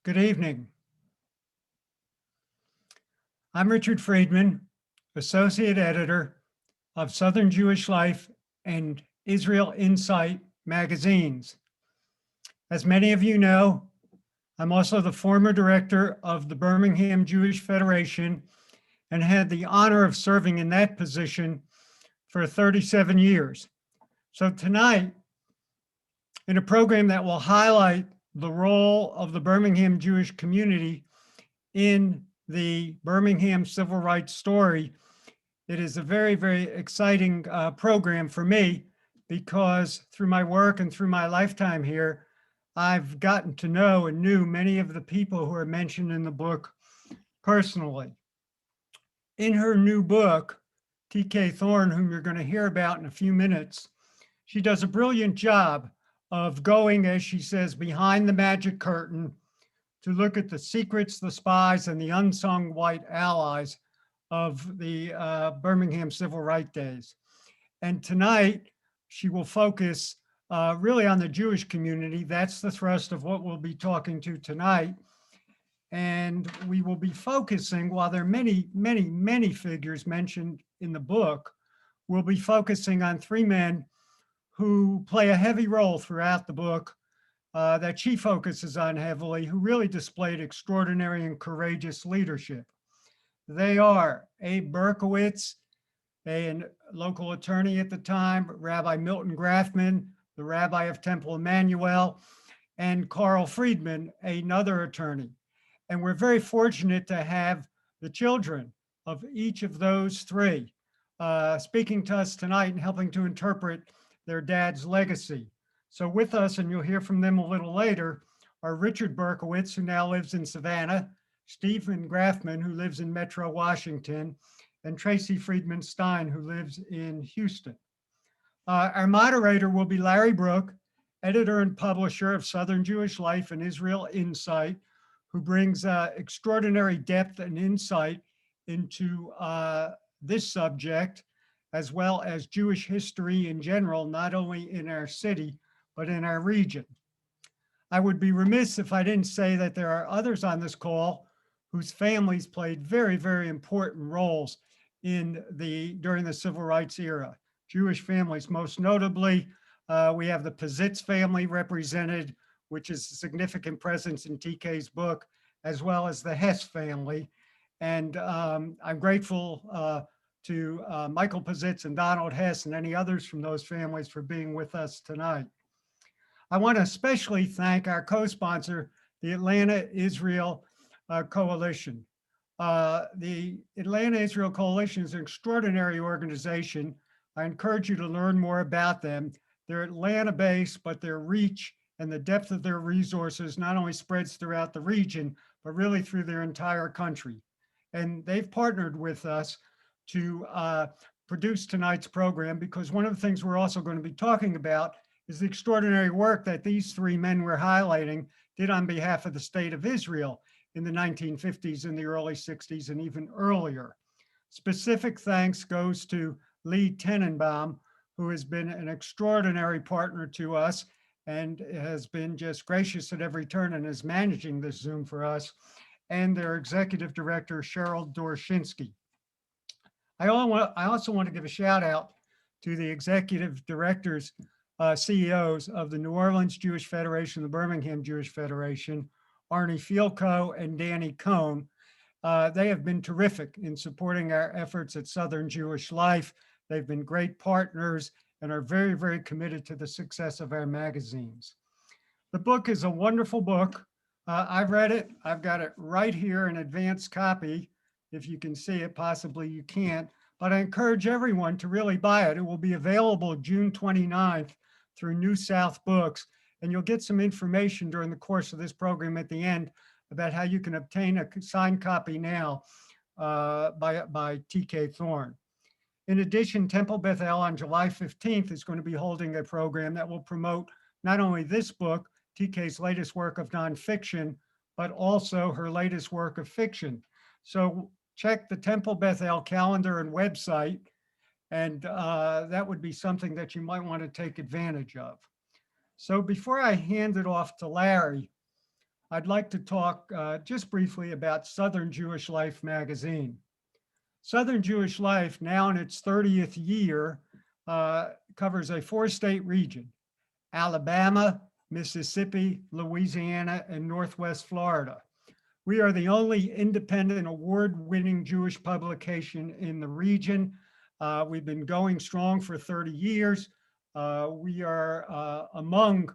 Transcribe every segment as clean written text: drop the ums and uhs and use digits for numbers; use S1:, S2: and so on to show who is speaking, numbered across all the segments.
S1: Good evening. I'm Richard Friedman, Associate Editor of Southern Jewish Life and Israel Insight magazines. As many of you know, I'm also the former director of the Birmingham Jewish Federation and had the honor of serving in that position for 37 years. So tonight, in a program that will highlight the role of the Birmingham Jewish community in the Birmingham civil rights story, it is a very, very exciting program for me because through my work and through my lifetime here, I've gotten to know and knew many of the people who are mentioned in the book personally. In her new book, T.K. Thorne, whom you're going to hear about in a few minutes, she does a brilliant job of going, as she says, behind the magic curtain to look at the secrets, the spies, and the unsung white allies of the Birmingham Civil Rights Days. And tonight, she will focus really on the Jewish community. That's the thrust of what we'll be talking to tonight. And we will be focusing, while there are many, many, many figures mentioned in the book, we'll be focusing on three men who play a heavy role throughout the book that she focuses on heavily, who really displayed extraordinary and courageous leadership. They are Abe Berkowitz, a local attorney at the time, Rabbi Milton Grafman, the rabbi of Temple Emmanuel, and Karl Friedman, another attorney. And we're very fortunate to have the children of each of those three speaking to us tonight and helping to interpret their dad's legacy. So with us, and you'll hear from them a little later, are Richard Berkowitz, who now lives in Savannah, Stephen Grafman, who lives in Metro Washington, and Tracy Friedman Stein, who lives in Houston. Our moderator will be Larry Brook, editor and publisher of Southern Jewish Life and Israel Insight, who brings extraordinary depth and insight into this subject, as well as Jewish history in general, not only in our city, but in our region. I would be remiss if I didn't say that there are others on this call whose families played very, very important roles during the civil rights era. Jewish families, most notably, we have the Pazitz family represented, which is a significant presence in TK's book, as well as the Hess family. And I'm grateful to Michael Pazitz and Donald Hess and any others from those families for being with us tonight. I want to especially thank our co-sponsor, the Atlanta Israel Coalition. The Atlanta Israel Coalition is an extraordinary organization. I encourage you to learn more about them. They're Atlanta-based, but their reach and the depth of their resources not only spreads throughout the region, but really through their entire country. And they've partnered with us to produce tonight's program, because one of the things we're also going to be talking about is the extraordinary work that these three men we're highlighting did on behalf of the state of Israel in the 1950s and the early 60s and even earlier. Specific thanks goes to Lee Tenenbaum, who has been an extraordinary partner to us and has been just gracious at every turn and is managing this Zoom for us, and their executive director, Cheryl Dorshinsky. I also want to give a shout out to the executive directors, CEOs of the New Orleans Jewish Federation, the Birmingham Jewish Federation, Arnie Fielko and Danny Cohn. They have been terrific in supporting our efforts at Southern Jewish Life. They've been great partners and are very, very committed to the success of our magazines. The book is a wonderful book. I've read it. I've got it right here, an advanced copy. If you can see it, possibly you can't, but I encourage everyone to really buy it. It will be available June 29th through New South Books, and you'll get some information during the course of this program at the end about how you can obtain a signed copy now by T.K. Thorne. In addition, Temple Beth El on July 15th is going to be holding a program that will promote not only this book, TK's latest work of nonfiction, but also her latest work of fiction. So check the Temple Beth El calendar and website, and that would be something that you might want to take advantage of. So before I hand it off to Larry, I'd like to talk just briefly about Southern Jewish Life magazine. Southern Jewish Life, now in its 30th year, covers a 4-state region: Alabama, Mississippi, Louisiana, and Northwest Florida. We are the only independent award-winning Jewish publication in the region. We've been going strong for 30 years. We are among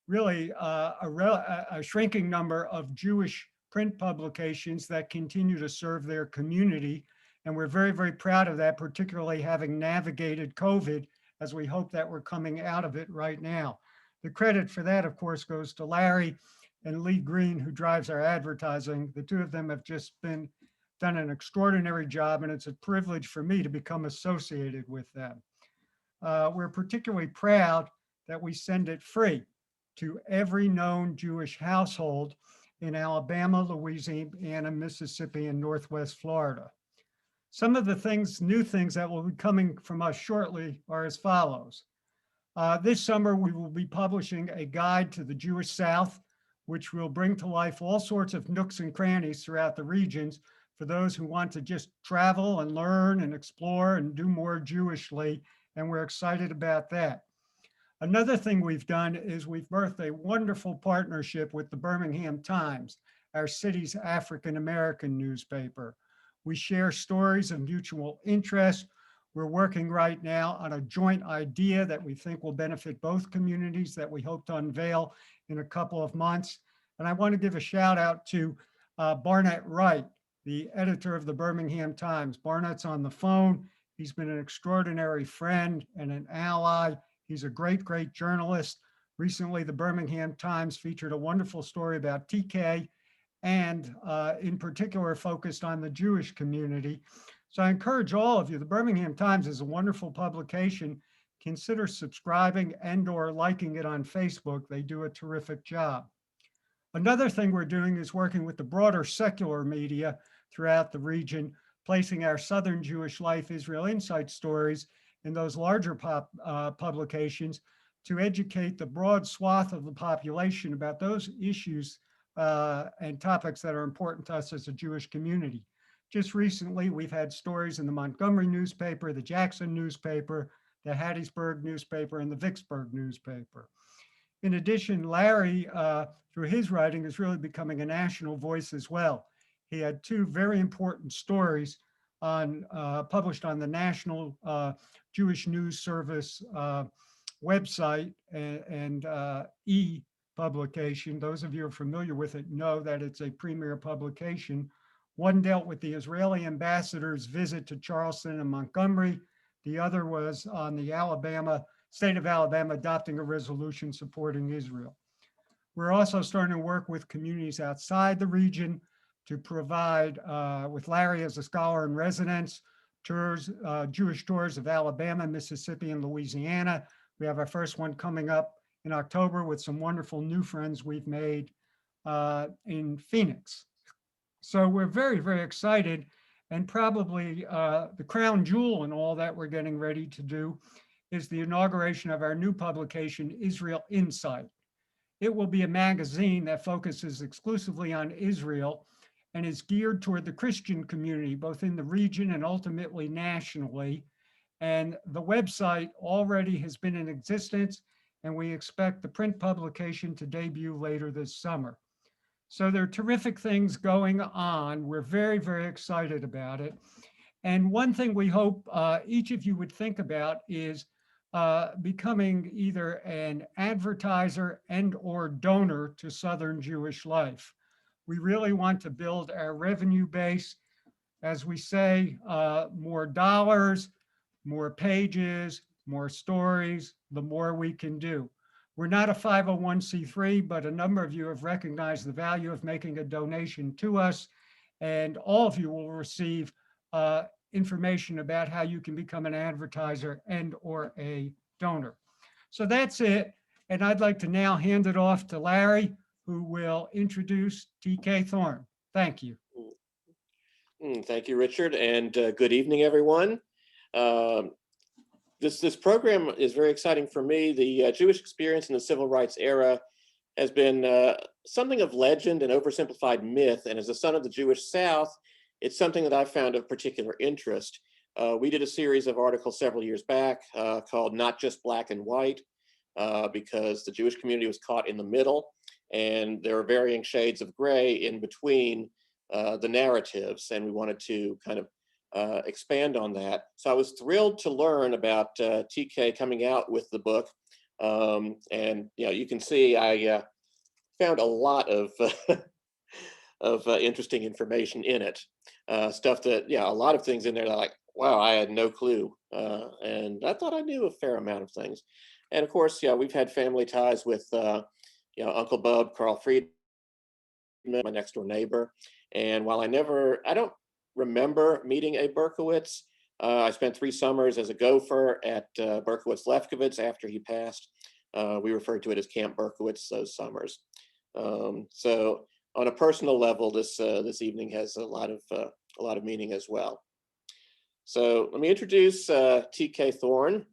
S1: really a shrinking number of Jewish print publications that continue to serve their community. And we're very, very proud of that, particularly having navigated COVID, as we hope that we're coming out of it right now. The credit for that, of course, goes to Larry and Lee Green, who drives our advertising. The two of them have just done an extraordinary job, and it's a privilege for me to become associated with them. We're particularly proud that we send it free to every known Jewish household in Alabama, Louisiana, Mississippi, and Northwest Florida. Some of the new things that will be coming from us shortly are as follows. This summer, we will be publishing a guide to the Jewish South, which will bring to life all sorts of nooks and crannies throughout the regions for those who want to just travel and learn and explore and do more Jewishly, and we're excited about that. Another thing we've done is we've birthed a wonderful partnership with the Birmingham Times, our city's African-American newspaper. We share stories of mutual interest. We're working right now on a joint idea that we think will benefit both communities that we hope to unveil in a couple of months. And I want to give a shout out to Barnett Wright, the editor of the Birmingham Times. Barnett's on the phone. He's been an extraordinary friend and an ally. He's a great, great journalist. Recently, the Birmingham Times featured a wonderful story about TK and in particular focused on the Jewish community. So I encourage all of you, the Birmingham Times is a wonderful publication. Consider subscribing and/or liking it on Facebook. They do a terrific job. Another thing we're doing is working with the broader secular media throughout the region, placing our Southern Jewish Life Israel Insight stories in those larger publications to educate the broad swath of the population about those issues and topics that are important to us as a Jewish community. Just recently, we've had stories in the Montgomery newspaper, the Jackson newspaper, the Hattiesburg newspaper, and the Vicksburg newspaper. In addition, Larry, through his writing, is really becoming a national voice as well. He had two very important stories published on the National Jewish News Service website and e-publication. Those of you who are familiar with it know that it's a premier publication. One dealt with the Israeli ambassador's visit to Charleston and Montgomery. The other was on the state of Alabama adopting a resolution supporting Israel. We're also starting to work with communities outside the region to provide, with Larry as a scholar in residence, tours, Jewish tours of Alabama, Mississippi, and Louisiana. We have our first one coming up in October with some wonderful new friends we've made in Phoenix. So we're very, very excited, and probably the crown jewel in all that we're getting ready to do is the inauguration of our new publication, Israel Insight. It will be a magazine that focuses exclusively on Israel and is geared toward the Christian community, both in the region and ultimately nationally. And the website already has been in existence, and we expect the print publication to debut later this summer. So there are terrific things going on. We're very, very excited about it. And one thing we hope each of you would think about is becoming either an advertiser and/or donor to Southern Jewish Life. We really want to build our revenue base. As we say, more dollars, more pages, more stories, the more we can do. We're not a 501c3, but a number of you have recognized the value of making a donation to us, and all of you will receive information about how you can become an advertiser and/or a donor. So that's it, and I'd like to now hand it off to Larry, who will introduce TK Thorne. Thank you.
S2: Thank you, Richard, and good evening, everyone. This program is very exciting for me. The Jewish experience in the civil rights era has been something of legend and oversimplified myth. And as a son of the Jewish South, it's something that I found of particular interest. We did a series of articles several years back called Not Just Black and White, because the Jewish community was caught in the middle, and there are varying shades of gray in between the narratives, and we wanted to kind of expand on that. So I was thrilled to learn about TK coming out with the book. And you can see I found a lot of interesting information in it. Stuff that, a lot of things in there that like, wow, I had no clue. And I thought I knew a fair amount of things. And of course, we've had family ties with, Uncle Bub, Karl Friedman, my next door neighbor. And while I don't remember meeting Abe Berkowitz, I spent 3 summers as a gopher at Berkowitz Lefkowitz after he passed. We referred to it as Camp Berkowitz those summers. So on a personal level, this evening has a lot of meaning as well. So let me introduce TK Thorne.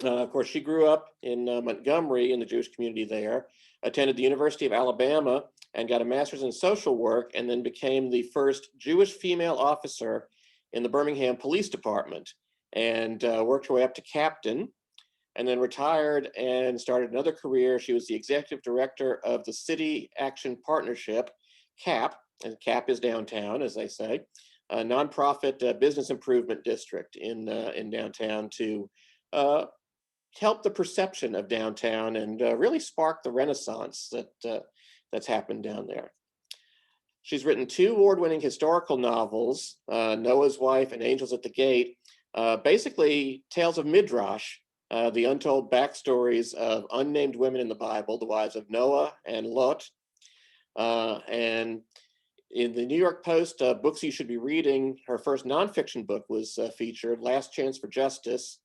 S2: Of course, she grew up in Montgomery in the Jewish community there, attended the University of Alabama, and got a master's in social work, and then became the first Jewish female officer in the Birmingham Police Department, and worked her way up to captain, and then retired and started another career. She was the executive director of the City Action Partnership, CAP, and CAP is downtown, as they say, a nonprofit business improvement district in downtown to help the perception of downtown and really spark the renaissance that's happened down there. She's written 2 award-winning historical novels, Noah's Wife and Angels at the Gate, basically tales of Midrash, the untold backstories of unnamed women in the Bible, the wives of Noah and Lot. And in the New York Post Books You Should Be Reading, her first nonfiction book was featured, Last Chance for Justice,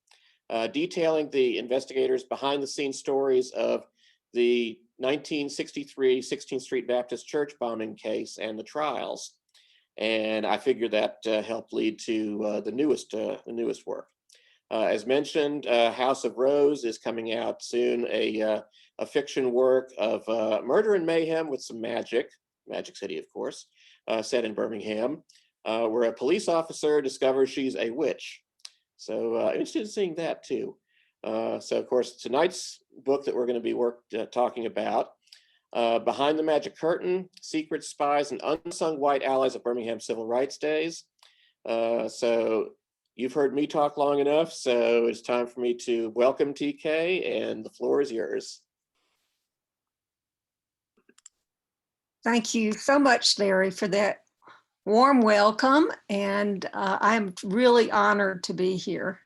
S2: detailing the investigators' behind-the-scenes stories of the 1963 16th Street Baptist Church bombing case and the trials. And I figure that helped lead to the newest work. As mentioned, House of Rose is coming out soon, a fiction work of murder and mayhem with some Magic City, of course, set in Birmingham, where a police officer discovers she's a witch. So I'm interested in seeing that too. So of course, tonight's book that we're going to be talking about, Behind the Magic Curtain, Secrets, Spies, and Unsung White Allies of Birmingham Civil Rights Days. So you've heard me talk long enough, so it's time for me to welcome TK, and the floor is yours.
S3: Thank you so much, Larry, for that warm welcome, and I'm really honored to be here.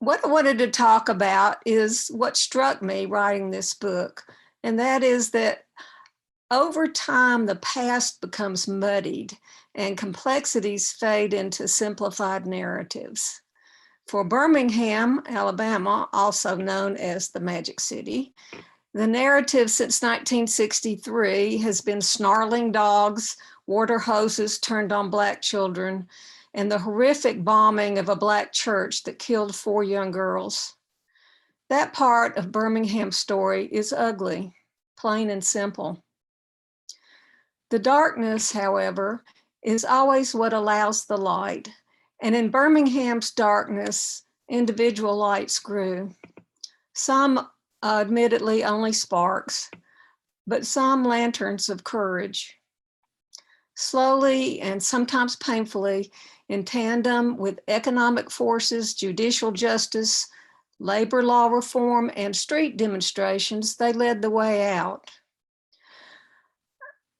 S3: What I wanted to talk about is what struck me writing this book, and that is that over time, the past becomes muddied and complexities fade into simplified narratives. For Birmingham, Alabama, also known as the Magic City, the narrative since 1963 has been snarling dogs, water hoses turned on Black children, and the horrific bombing of a Black church that killed 4 young girls. That part of Birmingham's story is ugly, plain and simple. The darkness, however, is always what allows the light, and in Birmingham's darkness, individual lights grew. Some admittedly only sparks, but some lanterns of courage. Slowly and sometimes painfully, in tandem with economic forces, judicial justice, labor law reform, and street demonstrations, they led the way out.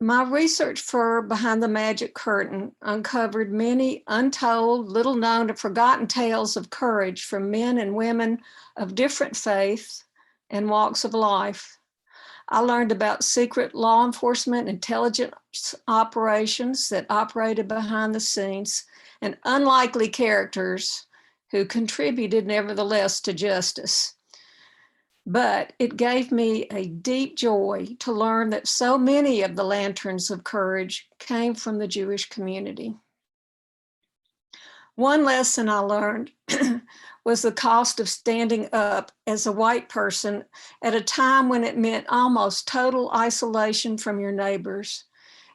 S3: My research for Behind the Magic Curtain uncovered many untold, little known, and forgotten tales of courage from men and women of different faiths and walks of life. I learned about secret law enforcement intelligence operations that operated behind the scenes and unlikely characters who contributed nevertheless to justice. But it gave me a deep joy to learn that so many of the lanterns of courage came from the Jewish community. One lesson I learned was the cost of standing up as a white person at a time when it meant almost total isolation from your neighbors,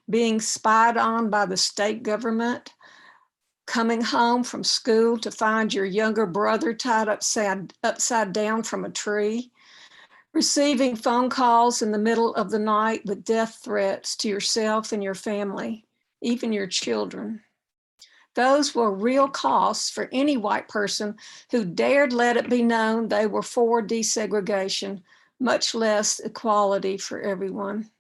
S3: being spied on by the state government, coming home from school to find your younger brother tied upside down from a tree, receiving phone calls in the middle of the night with death threats to yourself and your family, even your children. Those were real costs for any white person who dared let it be known they were for desegregation, much less equality for everyone.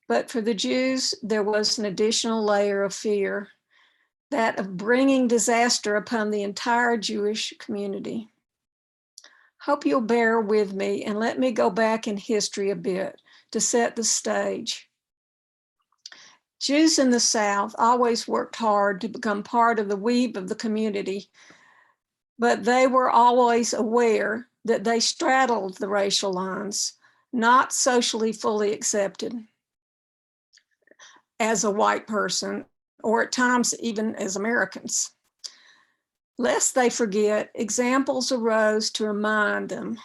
S3: But for the Jews, there was an additional layer of fear, that of bringing disaster upon the entire Jewish community. Hope you'll bear with me and let me go back in history a bit to set the stage. Jews in the South always worked hard to become part of the weave of the community, but they were always aware that they straddled the racial lines, not socially fully accepted as a white person, or at times even as Americans. Lest they forget, examples arose to remind them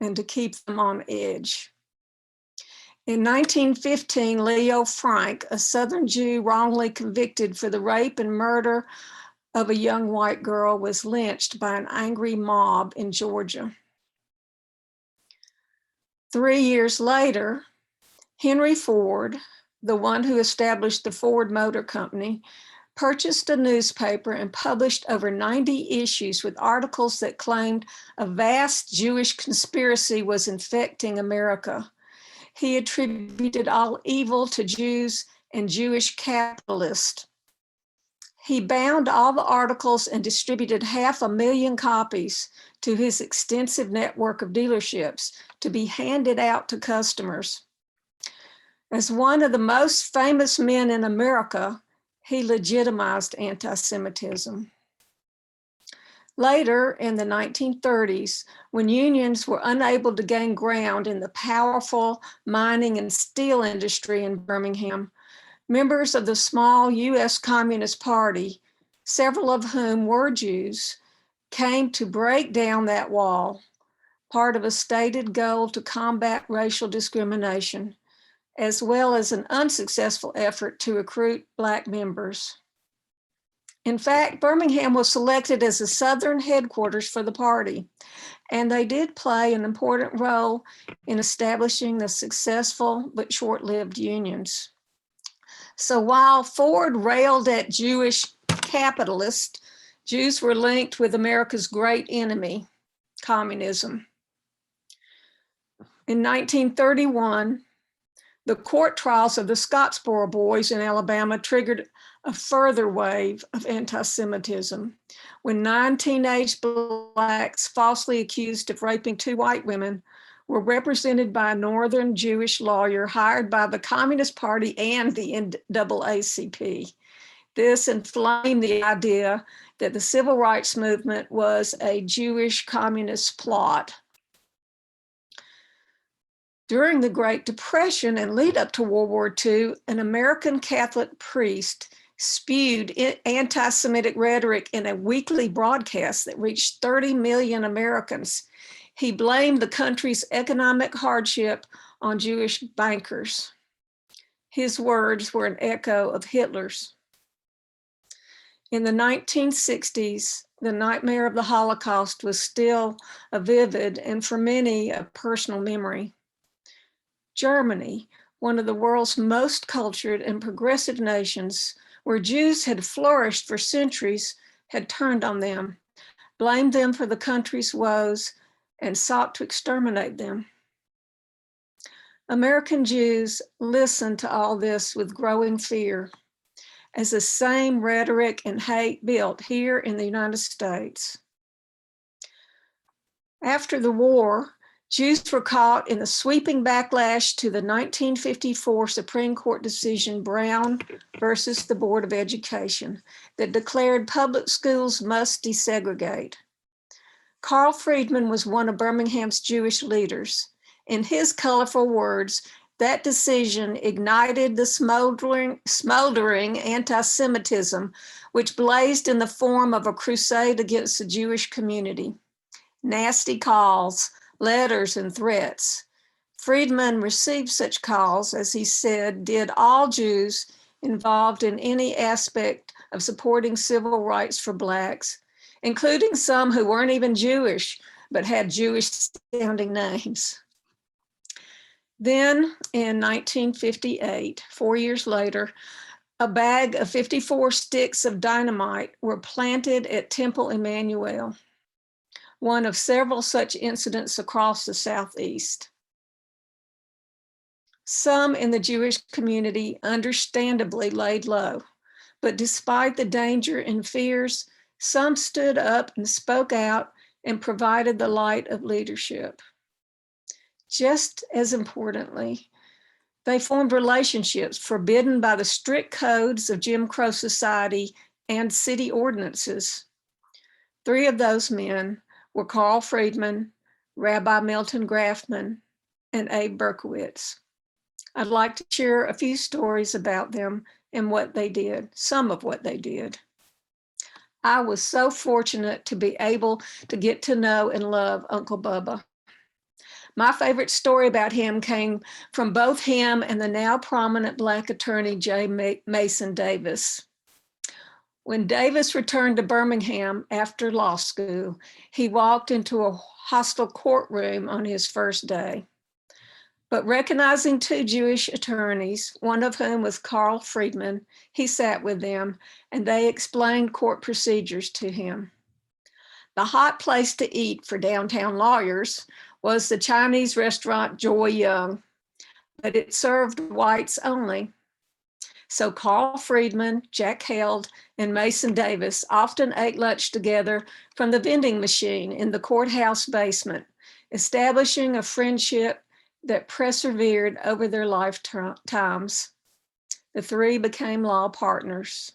S3: and to keep them on edge. In 1915, Leo Frank, a Southern Jew wrongly convicted for the rape and murder of a young white girl, was lynched by an angry mob in Georgia. 3 years later, Henry Ford, the one who established the Ford Motor Company, purchased a newspaper and published over 90 issues with articles that claimed a vast Jewish conspiracy was infecting America. He attributed all evil to Jews and Jewish capitalists. He bound all the articles and distributed 500,000 copies to his extensive network of dealerships to be handed out to customers. As one of the most famous men in America, he legitimized anti-Semitism. Later, in the 1930s, when unions were unable to gain ground in the powerful mining and steel industry in Birmingham, members of the small US Communist Party, several of whom were Jews, came to break down that wall, part of a stated goal to combat racial discrimination, as well as an unsuccessful effort to recruit Black members. In fact, Birmingham was selected as the Southern headquarters for the party, and they did play an important role in establishing the successful but short-lived unions. So while Ford railed at Jewish capitalists, Jews were linked with America's great enemy, communism. In 1931, the court trials of the Scottsboro Boys in Alabama triggered a further wave of anti-Semitism when 9 teenage Blacks falsely accused of raping 2 white women were represented by a Northern Jewish lawyer hired by the Communist Party and the NAACP. This inflamed the idea that the civil rights movement was a Jewish communist plot. During the Great Depression and lead up to World War II, an American Catholic priest spewed anti-Semitic rhetoric in a weekly broadcast that reached 30 million Americans. He blamed the country's economic hardship on Jewish bankers. His words were an echo of Hitler's. In the 1960s, the nightmare of the Holocaust was still a vivid and for many a personal memory. Germany, one of the world's most cultured and progressive nations, where Jews had flourished for centuries, had turned on them, blamed them for the country's woes, and sought to exterminate them. American Jews listened to all this with growing fear, as the same rhetoric and hate built here in the United States. After the war, Jews were caught in the sweeping backlash to the 1954 Supreme Court decision Brown versus the Board of Education that declared public schools must desegregate. Karl Friedman was one of Birmingham's Jewish leaders. In his colorful words, That decision ignited the smoldering anti-Semitism, which blazed in the form of a crusade against the Jewish community. Nasty calls, letters, and threats. Friedman received such calls, as he said, did all Jews involved in any aspect of supporting civil rights for Blacks, including some who weren't even Jewish, but had Jewish-sounding names. Then, in 1958, 4 years later, a bag of 54 sticks of dynamite were planted at Temple Emmanuel, one of several such incidents across the Southeast. Some in the Jewish community understandably laid low, but despite the danger and fears, some stood up and spoke out and provided the light of leadership. Just as importantly, they formed relationships forbidden by the strict codes of Jim Crow society and city ordinances. 3 of those men were Karl Friedman, Rabbi Milton Grafman, and Abe Berkowitz. I'd like to share a few stories about them and what they did, some of what they did. I was so fortunate to be able to get to know and love Uncle Bubba. My favorite story about him came from both him and the now prominent Black attorney, J. Mason Davis. When Davis returned to Birmingham after law school, he walked into a hostile courtroom on his first day. But recognizing 2 Jewish attorneys, one of whom was Karl Friedman, he sat with them and they explained court procedures to him. The hot place to eat for downtown lawyers was the Chinese restaurant Joy Young, but it served whites only. So Karl Friedman, Jack Held, and Mason Davis often ate lunch together from the vending machine in the courthouse basement, establishing a friendship that persevered over their lifetimes. The 3 became law partners.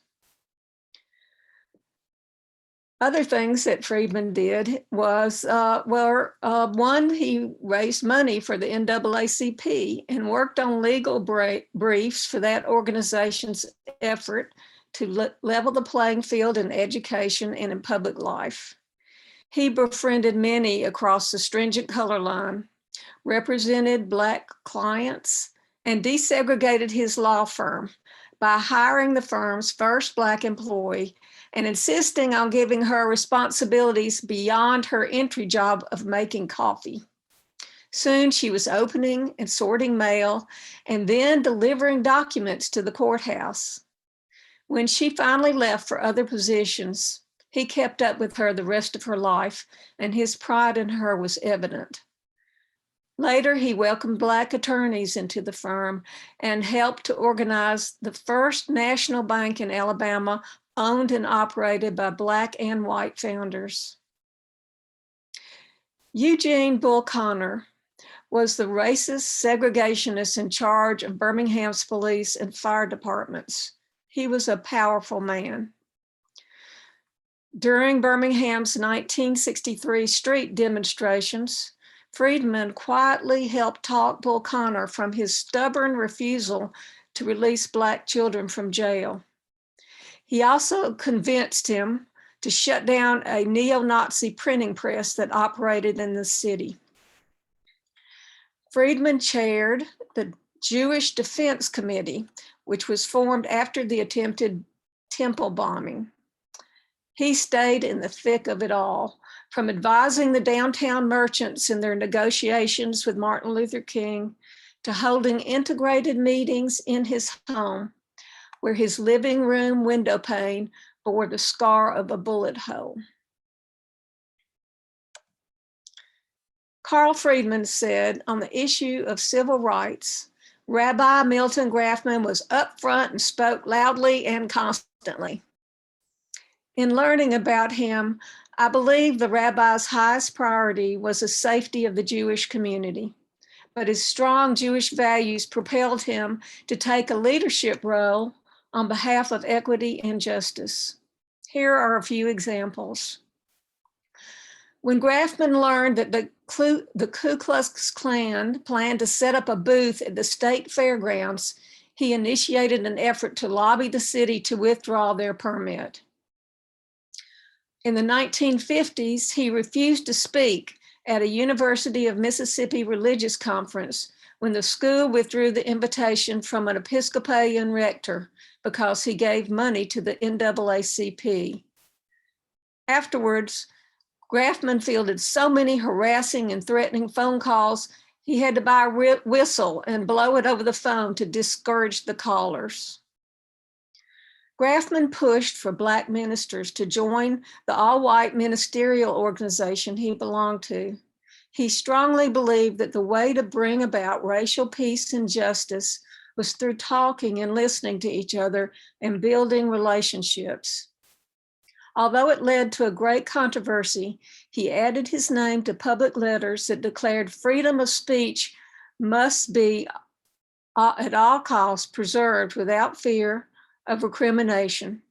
S3: Other things that Friedman did was, one, he raised money for the NAACP and worked on legal briefs for that organization's effort to level the playing field in education and in public life. He befriended many across the stringent color line, represented Black clients, and desegregated his law firm by hiring the firm's first Black employee and insisting on giving her responsibilities beyond her entry job of making coffee. Soon she was opening and sorting mail and then delivering documents to the courthouse. When she finally left for other positions, he kept up with her the rest of her life, and his pride in her was evident. Later, he welcomed Black attorneys into the firm and helped to organize the first national bank in Alabama, owned and operated by Black and white founders. Eugene Bull Connor was the racist segregationist in charge of Birmingham's police and fire departments. He was a powerful man. During Birmingham's 1963 street demonstrations, Friedman quietly helped talk Bull Connor from his stubborn refusal to release Black children from jail. He also convinced him to shut down a neo-Nazi printing press that operated in the city. Friedman chaired the Jewish Defense Committee, which was formed after the attempted temple bombing. He stayed in the thick of it all, from advising the downtown merchants in their negotiations with Martin Luther King to holding integrated meetings in his home, where his living room window pane bore the scar of a bullet hole. Karl Friedman said on the issue of civil rights, Rabbi Milton Grafman was upfront and spoke loudly and constantly. In learning about him, I believe the rabbi's highest priority was the safety of the Jewish community, but his strong Jewish values propelled him to take a leadership role on behalf of equity and justice. Here are a few examples. When Grafman learned that the Ku Klux Klan planned to set up a booth at the state fairgrounds, he initiated an effort to lobby the city to withdraw their permit. In the 1950s, he refused to speak at a University of Mississippi religious conference when the school withdrew the invitation from an Episcopalian rector because he gave money to the NAACP. Afterwards, Grafman fielded so many harassing and threatening phone calls, he had to buy a whistle and blow it over the phone to discourage the callers. Grafman pushed for Black ministers to join the all-white ministerial organization he belonged to. He strongly believed that the way to bring about racial peace and justice was through talking and listening to each other and building relationships. Although it led to a great controversy, he added his name to public letters that declared freedom of speech must be at all costs preserved without fear of recrimination.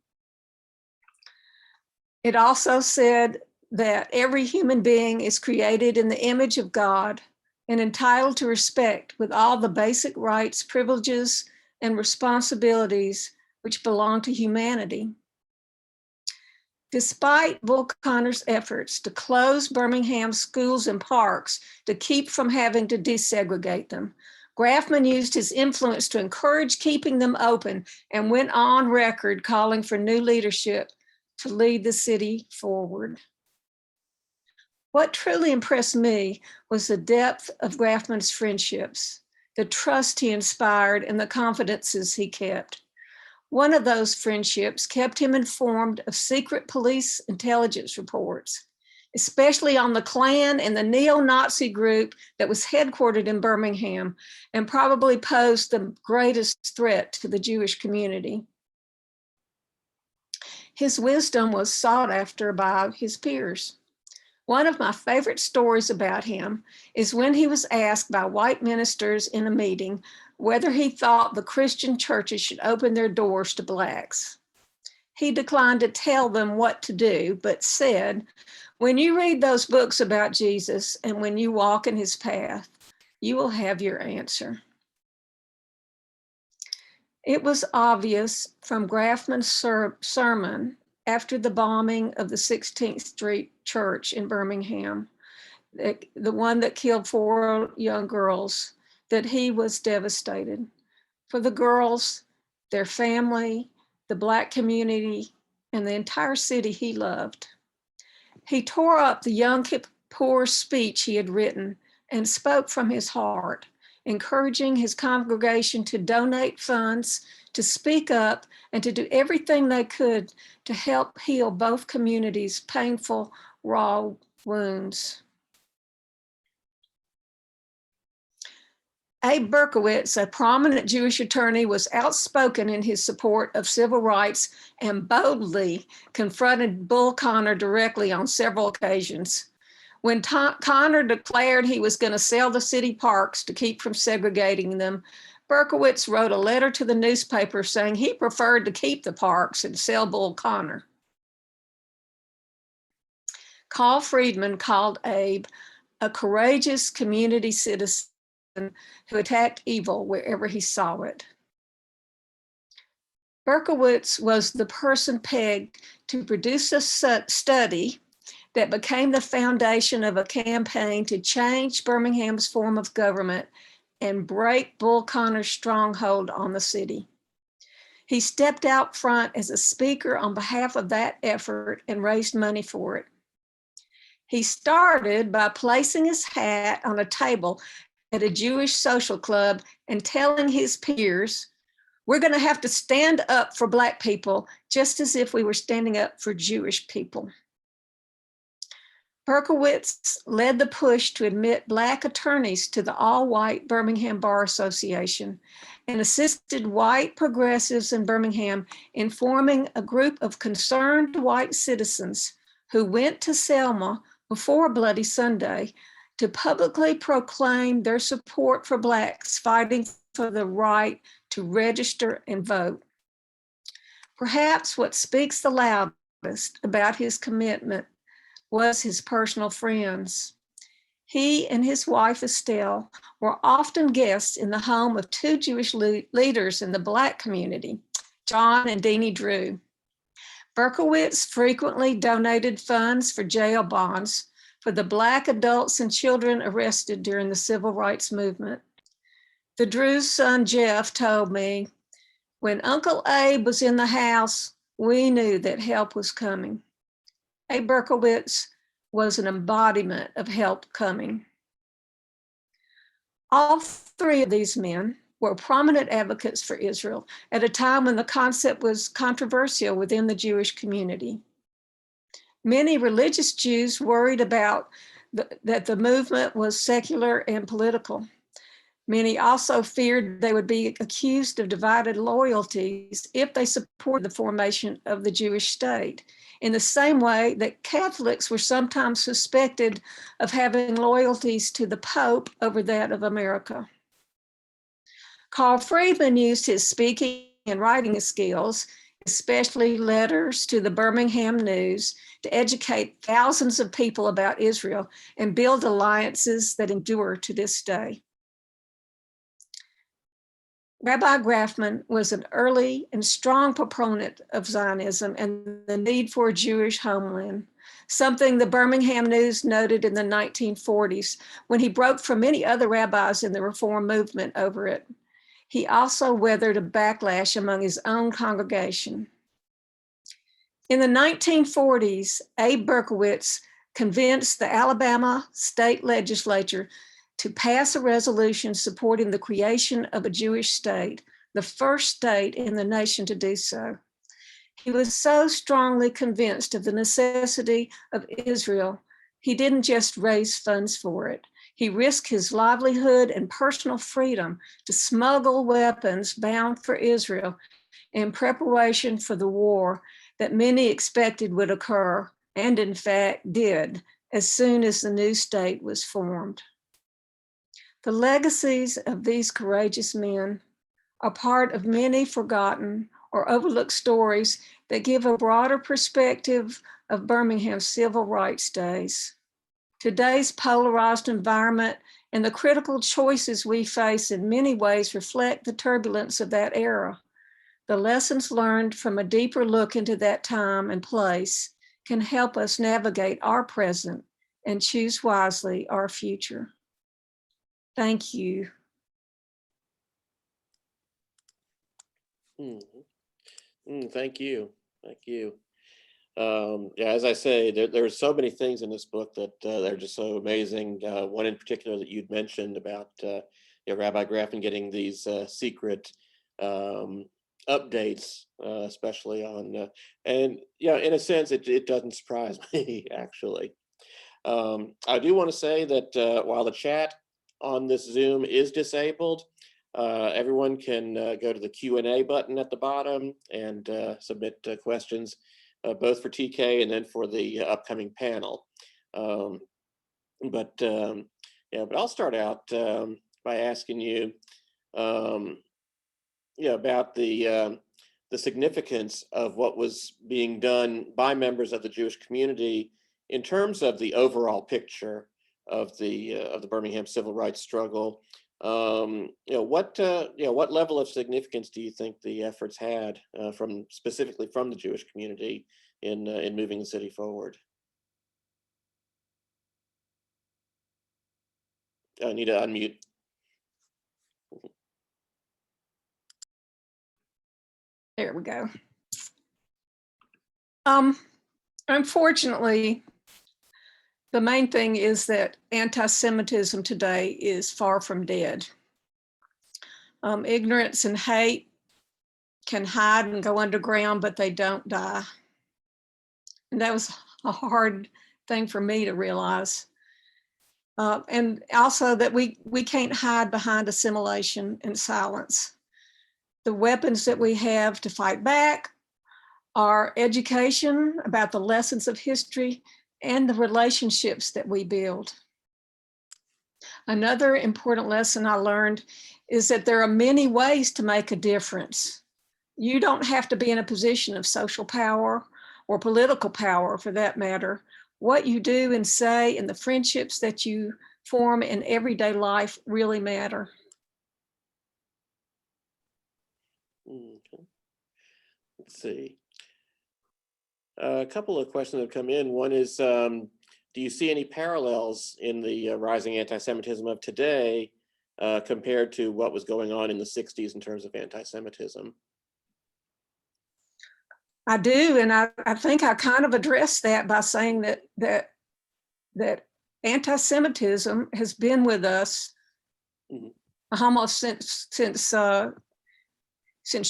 S3: It also said that every human being is created in the image of God and entitled to respect with all the basic rights, privileges, and responsibilities which belong to humanity. Despite Bull Connor's efforts to close Birmingham schools and parks to keep from having to desegregate them, Grafman used his influence to encourage keeping them open and went on record calling for new leadership to lead the city forward. What truly impressed me was the depth of Grafman's friendships, the trust he inspired, and the confidences he kept. One of those friendships kept him informed of secret police intelligence reports, especially on the Klan and the neo-Nazi group that was headquartered in Birmingham and probably posed the greatest threat to the Jewish community. His wisdom was sought after by his peers. One of my favorite stories about him is when he was asked by white ministers in a meeting whether he thought the Christian churches should open their doors to Blacks. He declined to tell them what to do, but said, "When you read those books about Jesus and when you walk in his path, you will have your answer." It was obvious from Grafman's sermon after the bombing of the 16th Street Church in Birmingham, the one that killed 4 young girls, that he was devastated for the girls, their family, the Black community, and the entire city he loved. He tore up the Yom Kippur speech he had written and spoke from his heart, encouraging his congregation to donate funds, to speak up, and to do everything they could to help heal both communities' painful, raw wounds. Abe Berkowitz, a prominent Jewish attorney, was outspoken in his support of civil rights and boldly confronted Bull Connor directly on several occasions. When Connor declared he was going to sell the city parks to keep from segregating them, Berkowitz wrote a letter to the newspaper saying he preferred to keep the parks and sell Bull Connor. Karl Friedman called Abe a courageous community citizen who attacked evil wherever he saw it. Berkowitz was the person pegged to produce a study that became the foundation of a campaign to change Birmingham's form of government and break Bull Connor's stronghold on the city. He stepped out front as a speaker on behalf of that effort and raised money for it. He started by placing his hat on a table at a Jewish social club and telling his peers, "We're going to have to stand up for Black people, just as if we were standing up for Jewish people." Berkowitz led the push to admit Black attorneys to the all-white Birmingham Bar Association and assisted white progressives in Birmingham in forming a group of concerned white citizens who went to Selma before Bloody Sunday to publicly proclaim their support for Blacks fighting for the right to register and vote. Perhaps what speaks the loudest about his commitment was his personal friends. He and his wife Estelle were often guests in the home of two Jewish leaders in the Black community, John and Deanie Drew. Berkowitz frequently donated funds for jail bonds for the Black adults and children arrested during the Civil Rights Movement. The Drew's son, Jeff, told me, "When Uncle Abe was in the house, we knew that help was coming." Abe Berkowitz was an embodiment of help coming. All three of these men were prominent advocates for Israel at a time when the concept was controversial within the Jewish community. Many religious Jews worried about that the movement was secular and political. Many also feared they would be accused of divided loyalties if they supported the formation of the Jewish state, in the same way that Catholics were sometimes suspected of having loyalties to the Pope over that of America. Karl Friedman used his speaking and writing skills, especially letters to the Birmingham News, to educate thousands of people about Israel and build alliances that endure to this day. Rabbi Grafman was an early and strong proponent of Zionism and the need for a Jewish homeland, something the Birmingham News noted in the 1940s when he broke from many other rabbis in the Reform movement over it. He also weathered a backlash among his own congregation. In the 1940s, Abe Berkowitz convinced the Alabama state legislature to pass a resolution supporting the creation of a Jewish state, the first state in the nation to do so. He was so strongly convinced of the necessity of Israel, he didn't just raise funds for it. He risked his livelihood and personal freedom to smuggle weapons bound for Israel in preparation for the war that many expected would occur, and in fact did, as soon as the new state was formed. The legacies of these courageous men are part of many forgotten or overlooked stories that give a broader perspective of Birmingham's civil rights days. Today's polarized environment and the critical choices we face in many ways reflect the turbulence of that era. The lessons learned from a deeper look into that time and place can help us navigate our present and choose wisely our future. Thank you.
S2: Thank you. Thank you. Yeah, as I say, there's so many things in this book that they're just so amazing. One in particular that you'd mentioned about Rabbi Grafman getting these secret updates, especially on, and in a sense, it doesn't surprise me, actually. I do want to say that while the chat on this Zoom is disabled, everyone can go to the Q&A button at the bottom and submit questions, both for TK and then for the upcoming panel. But I'll start out by asking you, about the significance of what was being done by members of the Jewish community in terms of the overall picture of the Birmingham civil rights struggle. What level of significance do you think the efforts had specifically from the Jewish community in moving the city forward? I need to unmute.
S3: There we go. Unfortunately, the main thing is that anti-Semitism today is far from dead. Ignorance and hate can hide and go underground, but they don't die. And that was a hard thing for me to realize. And also that we can't hide behind assimilation and silence. The weapons that we have to fight back are education about the lessons of history and the relationships that we build. Another important lesson I learned is that there are many ways to make a difference. You don't have to be in a position of social power or political power, for that matter, what you do and say and the friendships that you form in everyday life really matter.
S2: Okay. Let's see. A couple of questions have come in. One is, do you see any parallels in the rising anti-Semitism of today compared to what was going on in the 60s in terms of anti-Semitism?
S3: I do, and I think I kind of addressed that by saying that anti-Semitism has been with us almost since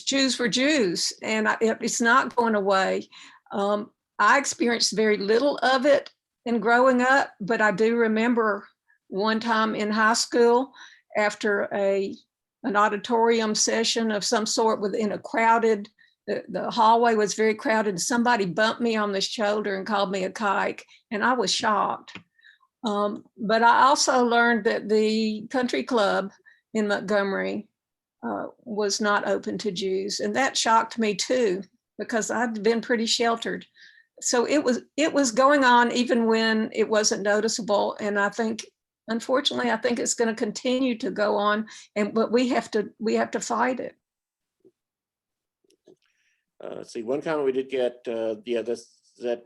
S3: Jews were Jews, and it's not going away. I experienced very little of it in growing up, but I do remember one time in high school after an auditorium session of some sort within a crowded, the hallway was very crowded, and somebody bumped me on the shoulder and called me a kike, and I was shocked. But I also learned that the country club in Montgomery was not open to Jews, and that shocked me too, because I'd been pretty sheltered. So it was going on even when it wasn't noticeable, and I think, unfortunately, I think it's going to continue to go on, but we have to fight it.
S2: Let's see, one comment we did get, that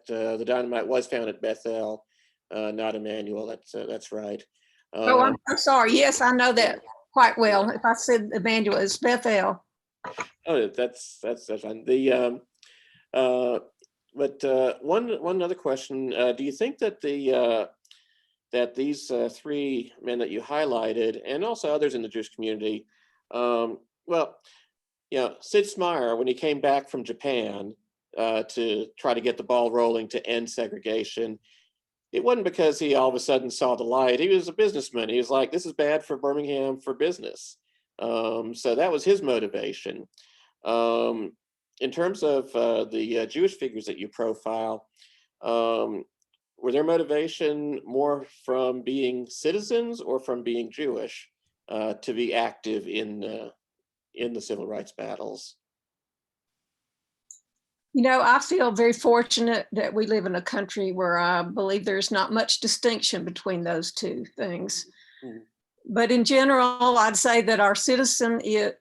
S2: the dynamite was found at Bethel, not Emmanuel. That's right.
S3: Oh, I'm sorry. Yes, I know that quite well. If I said Emmanuel, it's Bethel.
S2: Oh, that's fine. One other question: do you think that that these three men that you highlighted, and also others in the Jewish community, Sid Smyer, when he came back from Japan to try to get the ball rolling to end segregation, it wasn't because he all of a sudden saw the light. He was a businessman. He was like, this is bad for Birmingham for business. So that was his motivation. In terms of the Jewish figures that you profile, were their motivation more from being citizens or from being Jewish to be active in the civil rights battles?
S3: You know, I feel very fortunate that we live in a country where I believe there's not much distinction between those two things. But in general, I'd say that our citizenship,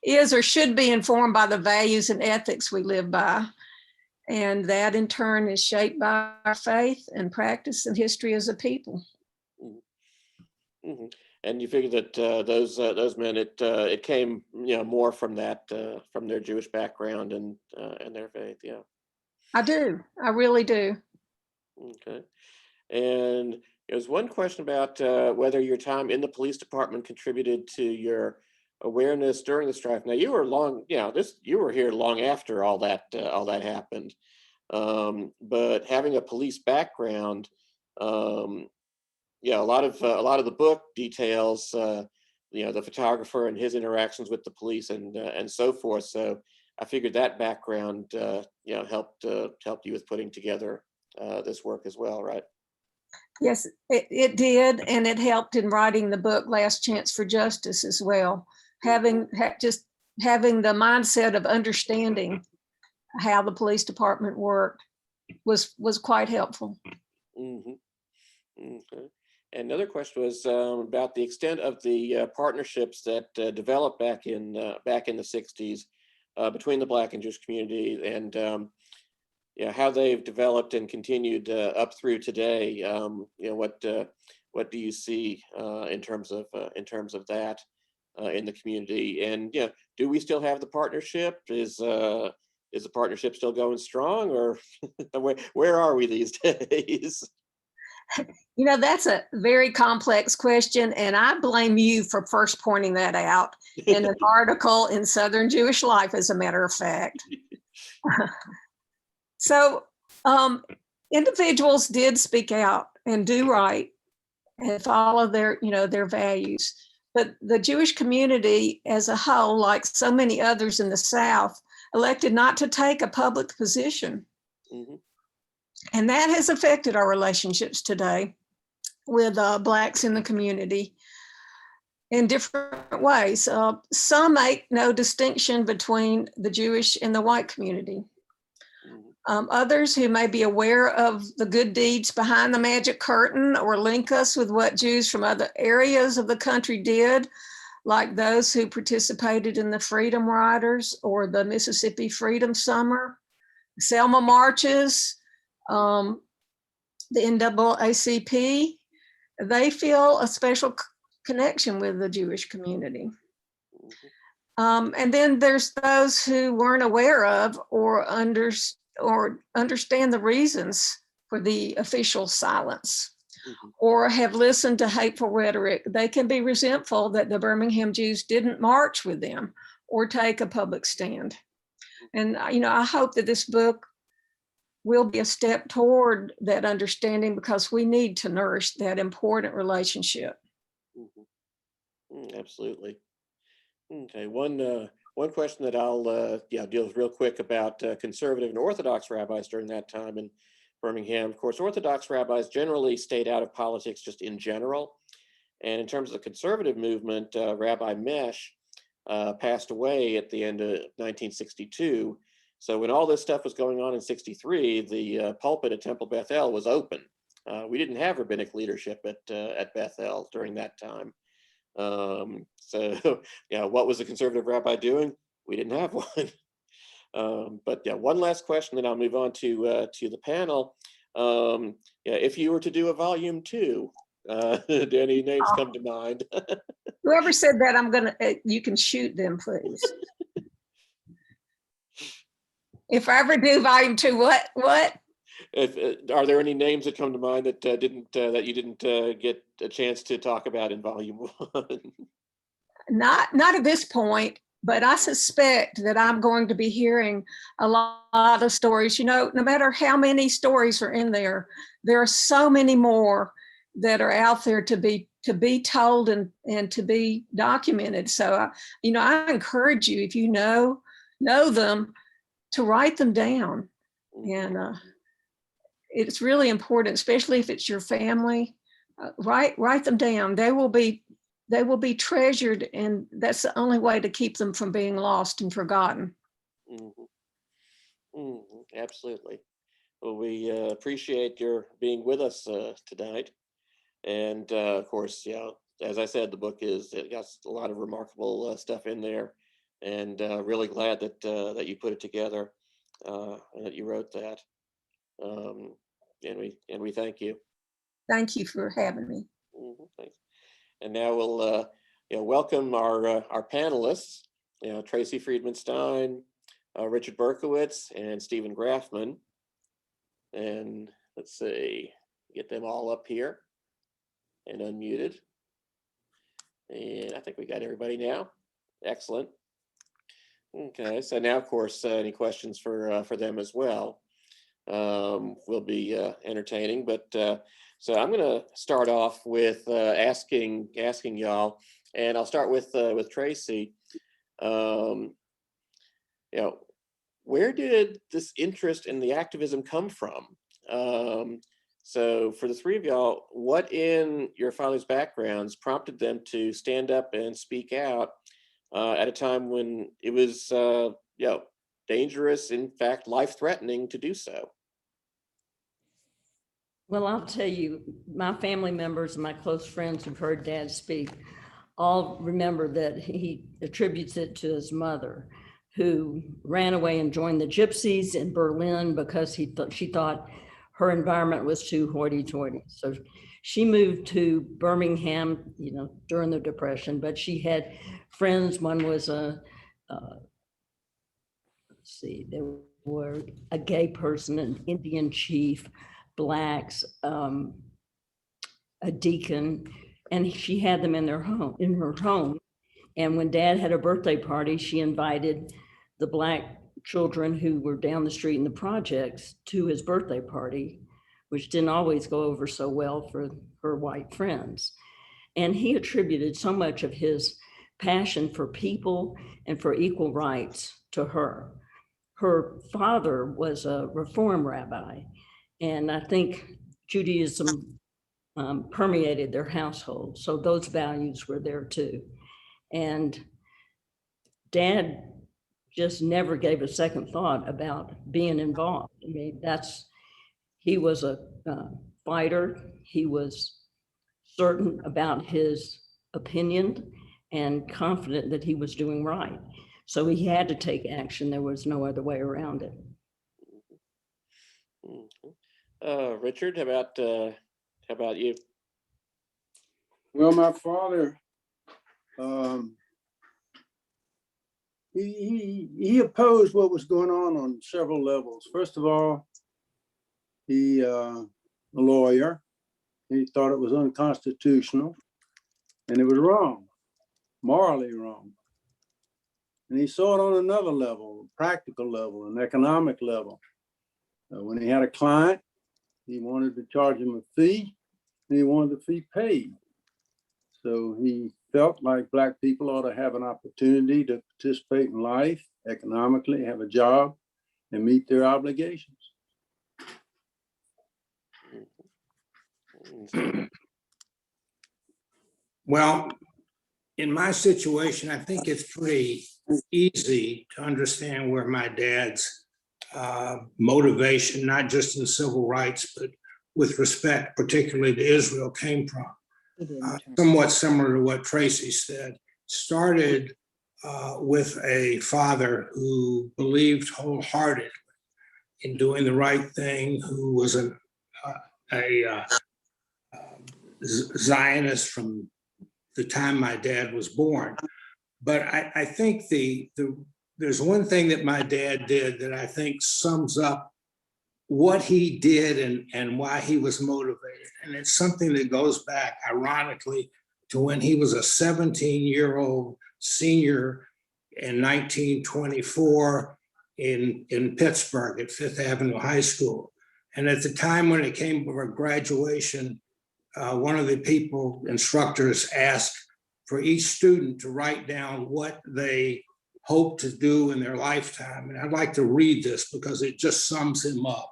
S3: is or should be informed by the values and ethics we live by. And that in turn is shaped by our faith and practice and history as a people.
S2: And you figure that those men, it came more from that from their Jewish background and their faith. Yeah,
S3: I do. I really do.
S2: Okay. And there's one question about whether your time in the police department contributed to your awareness during the strife. Now you were you were here long after all that happened, but having a police background. A lot of the book details, the photographer and his interactions with the police and so forth. So I figured that background, helped you with putting together this work as well, right?
S3: Yes, it did, and it helped in writing the book "Last Chance for Justice" as well. Having the mindset of understanding how the police department worked was quite helpful.
S2: Okay. And another question was about the extent of the partnerships that developed back in the 60s between the Black and Jewish community, and how they've developed and continued up through today. What do you see in terms of that in the community? And do we still have the partnership? Is the partnership still going strong, or where are we these days?
S3: That's a very complex question, and I blame you for first pointing that out in an article in Southern Jewish Life, as a matter of fact. So individuals did speak out and do right and follow their values. But the Jewish community as a whole, like so many others in the South, elected not to take a public position. And that has affected our relationships today with Blacks in the community in different ways. Some make no distinction between the Jewish and the white community. Others who may be aware of the good deeds behind the magic curtain or link us with what Jews from other areas of the country did, like those who participated in the Freedom Riders or the Mississippi Freedom Summer, Selma marches, the NAACP. They feel a special connection with the Jewish community. And then there's those who weren't aware of or understand the reasons for the official silence, or have listened to hateful rhetoric. They can be resentful that the Birmingham Jews didn't march with them or take a public stand. And I hope that this book will be a step toward that understanding, because we need to nourish that important relationship.
S2: Absolutely. Okay, one question that I'll deal with real quick about conservative and Orthodox rabbis during that time in Birmingham. Of course, Orthodox rabbis generally stayed out of politics just in general. And in terms of the conservative movement, Rabbi Mesh passed away at the end of 1962. So when all this stuff was going on in 63, the pulpit at Temple Beth El was open. We didn't have rabbinic leadership at Beth El during that time. So what was the conservative rabbi doing? We didn't have one. But one last question, then I'll move on to the panel. If you were to do a volume 2, do any names come to mind?
S3: Whoever said that, you can shoot them, please. If I ever do volume 2, what?
S2: Are there any names that come to mind that you didn't get a chance to talk about in volume 1?
S3: Not at this point, but I suspect that I'm going to be hearing a lot of stories. No matter how many stories are in there, there are so many more that are out there to be told and to be documented. So, I encourage you, if you know them, to write them down. And it's really important, especially if it's your family. Write them down. They will be treasured, and that's the only way to keep them from being lost and forgotten.
S2: Absolutely. Well, we appreciate your being with us tonight. And of course, as I said, the book it got a lot of remarkable stuff in there, and really glad that you put it together and that you wrote that. And we thank you.
S3: Thank you for having me.
S2: Thanks. And now we'll welcome our panelists, Tracy Friedman Stein, Richard Berkowitz, and Stephen Grafman. And let's see, get them all up here and unmuted. And I think we got everybody now. Excellent. Okay, so now, of course, any questions for them as well will be entertaining. But so I'm going to start off with asking y'all, and I'll start with Tracy. Where did this interest in the activism come from? So for the three of y'all, what in your father's backgrounds prompted them to stand up and speak out at a time when it was, dangerous, in fact, life-threatening to do so?
S4: Well, I'll tell you, my family members and my close friends who've heard Dad speak all remember that he attributes it to his mother, who ran away and joined the Gypsies in Berlin because she thought her environment was too hoity-toity. So she moved to Birmingham, during the Depression, but she had friends. One was there were a gay person, an Indian chief, Blacks, a deacon, and she had them in her home. And when Dad had a birthday party, she invited the Black children who were down the street in the projects to his birthday party, which didn't always go over so well for her white friends. And he attributed so much of his passion for people and for equal rights to her. Her father was a Reform rabbi, and I think Judaism permeated their household. So those values were there too. And Dad just never gave a second thought about being involved. I mean, he was a fighter. He was certain about his opinion and confident that he was doing right. So he had to take action. There was no other way around it.
S2: Richard, how about you?
S5: Well, my father, he opposed what was going on several levels. First of all, he a lawyer. He thought it was unconstitutional, and it was wrong, morally wrong. And he saw it on another level, a practical level, an economic level. When he had a client, he wanted to charge him a fee, and he wanted the fee paid. So he felt like Black people ought to have an opportunity to participate in life economically, have a job, and meet their obligations.
S6: Well, in my situation, I think it's pretty easy to understand where my dad's motivation, not just in civil rights, but with respect, particularly to Israel, came from. Somewhat similar to what Tracy said, started with a father who believed wholeheartedly in doing the right thing, who was a Zionist from the time my dad was born. But I think there's one thing that my dad did that I think sums up what he did and why he was motivated. And it's something that goes back, ironically, to when he was a 17-year-old senior in 1924 in Pittsburgh at Fifth Avenue High School. And at the time when it came for graduation, one of the instructors asked for each student to write down what they hope to do in their lifetime. And I'd like to read this because it just sums him up.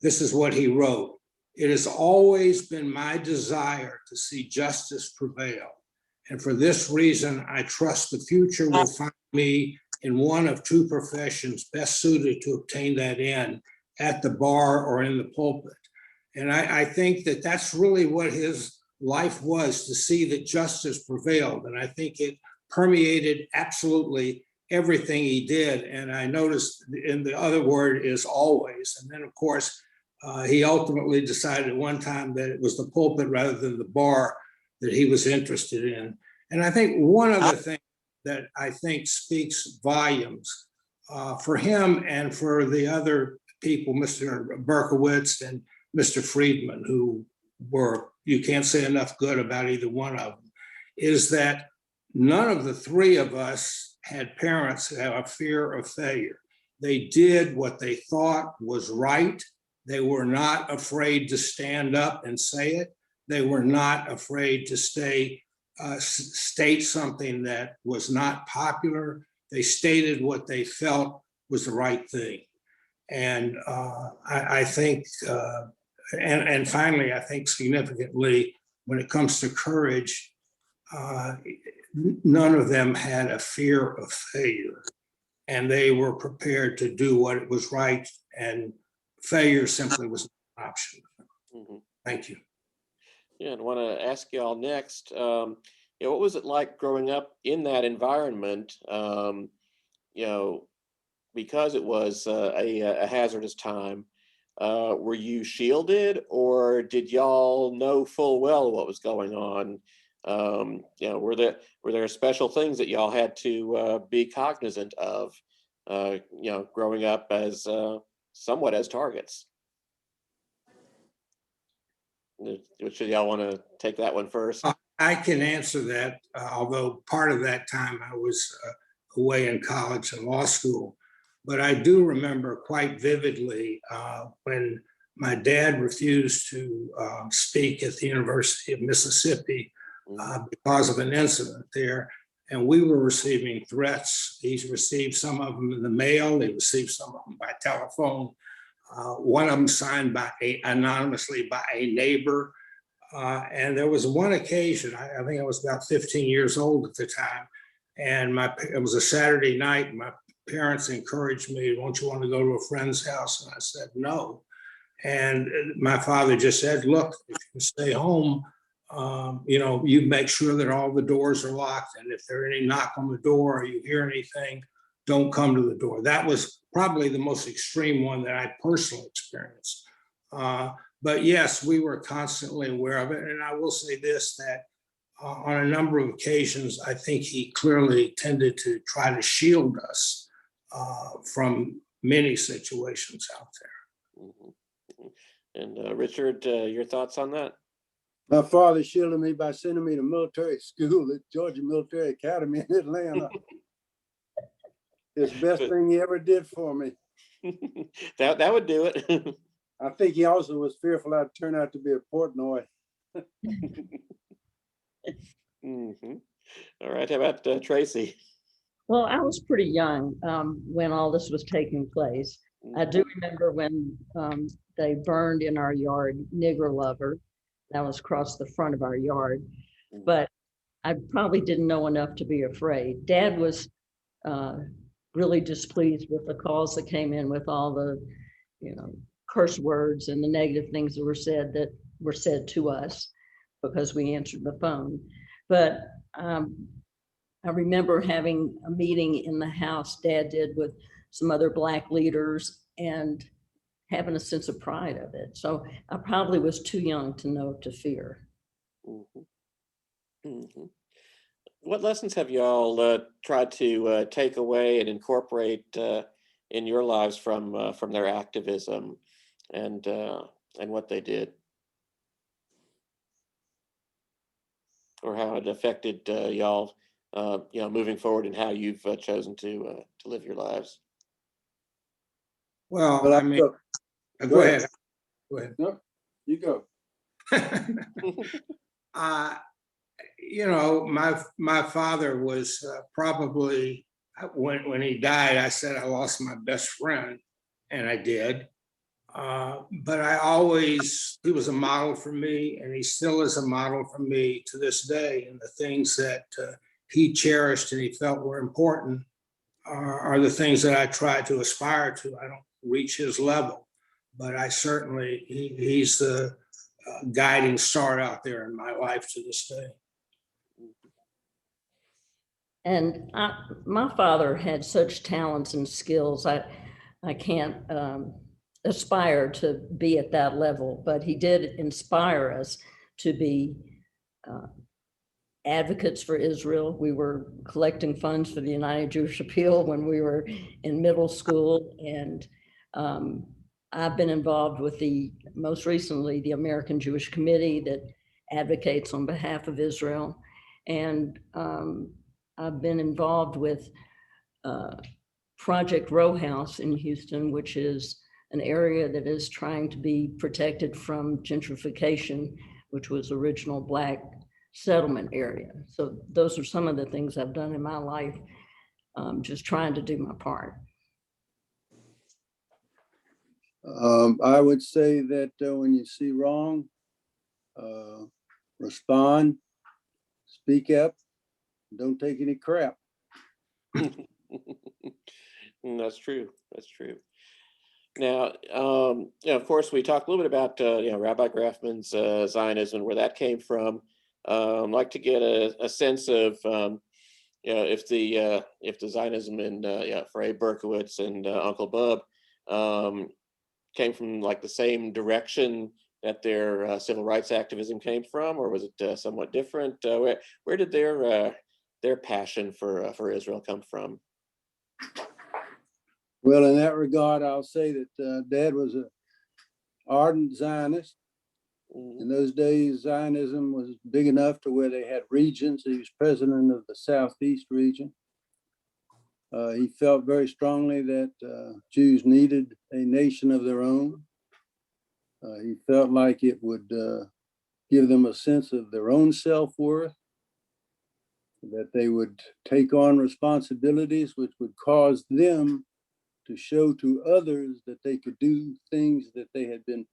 S6: This is what he wrote. It has always been my desire to see justice prevail. And for this reason, I trust the future will find me in one of two professions best suited to obtain that end, at the bar or in the pulpit. And I think that that's really what his life was, to see that justice prevailed. And I think it permeated absolutely everything he did. And I noticed in the other word is always. And then, of course, he ultimately decided at one time that it was the pulpit rather than the bar that he was interested in. And I think one of the things that I think speaks volumes for him and for the other people, Mr. Berkowitz and Mr. Friedman, who were, you can't say enough good about either one of them, is that none of the three of us had parents that have a fear of failure. They did what they thought was right. They were not afraid to stand up and say it. They were not afraid to state something that was not popular. They stated what they felt was the right thing. And I think, and finally, I think significantly, when it comes to courage, none of them had a fear of failure. And they were prepared to do what was right, and failure simply was not an option.
S2: Mm-hmm.
S6: Thank you.
S2: Yeah, and I want to ask y'all next, what was it like growing up in that environment? Because it was a hazardous time. Were you shielded, or did y'all know full well what was going on? Were there special things that y'all had to be cognizant of? Growing up as somewhat as targets. Should y'all want to take that one first?
S6: I can answer that, although part of that time I was away in college and law school. But I do remember quite vividly when my dad refused to speak at the University of Mississippi because of an incident there. And we were receiving threats. He received some of them in the mail. He received some of them by telephone. One of them signed anonymously by a neighbor. And there was one occasion, I think I was about 15 years old at the time, and it was a Saturday night. My parents encouraged me, "Don't you want to go to a friend's house?" And I said, "No." And my father just said, "Look, if you can stay home, you make sure that all the doors are locked. And if there are any knock on the door or you hear anything, don't come to the door." That was probably the most extreme one that I personally experienced. But yes, we were constantly aware of it. And I will say this, that on a number of occasions, I think he clearly tended to try to shield us from many situations out there.
S2: Mhm. And Richard, your thoughts on that?
S5: My father shielded me by sending me to military school at Georgia Military Academy in Atlanta. It's the best thing he ever did for me.
S2: that would do it.
S5: I think he also was fearful I'd turn out to be a Portnoy.
S2: Mhm. All right. How about Tracy?
S4: Well, I was pretty young when all this was taking place. I do remember when they burned in our yard Nigger Lover. That was across the front of our yard. But I probably didn't know enough to be afraid. Dad was really displeased with the calls that came in with all the, curse words and the negative things that were said to us because we answered the phone. But I remember having a meeting in the house, Dad did, with some other Black leaders and having a sense of pride of it. So I probably was too young to know to fear.
S2: Mhm. Mhm. What lessons have y'all tried to take away and incorporate in your lives from their activism and what they did, or how it affected y'all, moving forward, and how you've chosen to live your lives?
S6: Well,
S5: But
S6: I mean, go ahead. Go ahead.
S5: No, you go.
S6: My father was probably, when he died, I said I lost my best friend, and I did. But he was a model for me, and he still is a model for me to this day. And the things that he cherished and he felt were important are the things that I try to aspire to. I don't reach his level, but I certainly, he's the guiding star out there in my life to this day.
S4: And my father had such talents and skills. I can't aspire to be at that level, but he did inspire us to be advocates for Israel. We were collecting funds for the United Jewish Appeal when we were in middle school. And I've been involved with most recently, the American Jewish Committee that advocates on behalf of Israel. And I've been involved with Project Row House in Houston, which is an area that is trying to be protected from gentrification, which was original Black settlement area. So those are some of the things I've done in my life, just trying to do my part.
S5: I would say that when you see wrong, respond, speak up, don't take any crap.
S2: That's true. That's true. Now, of course, we talked a little bit about Rabbi Grafman's Zionism, where that came from. I'd like to get a sense of if the Zionism in for Abe Berkowitz and Uncle Bub came from like the same direction that their civil rights activism came from, or was it somewhat different? Where did their passion for Israel come from?
S5: Well, in that regard, I'll say that Dad was an ardent Zionist. In those days, Zionism was big enough to where they had regions. He was president of the Southeast region. He felt very strongly that Jews needed a nation of their own. He felt like it would give them a sense of their own self-worth, that they would take on responsibilities which would cause them to show to others that they could do things that they had been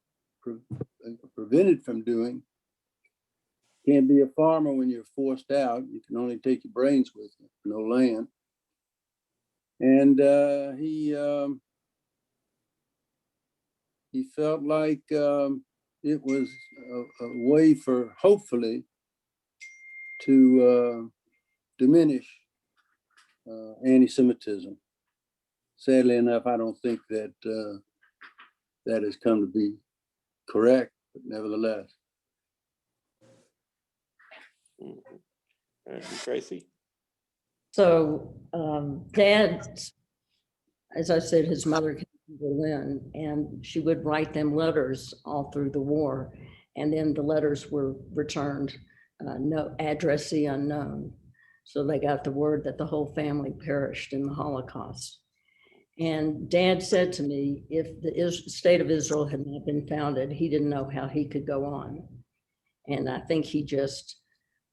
S5: prevented from doing. Can't be a farmer when you're forced out. You can only take your brains with you, no land. And he felt like it was a way for, hopefully, to diminish anti-Semitism. Sadly enough, I don't think that that has come to be correct, but nevertheless.
S2: Tracy?
S4: So Dad, as I said, his mother came from Berlin, and she would write them letters all through the war. And then the letters were returned, no addressee unknown. So they got the word that the whole family perished in the Holocaust. And Dad said to me, if the state of Israel had not been founded, he didn't know how he could go on. And I think he just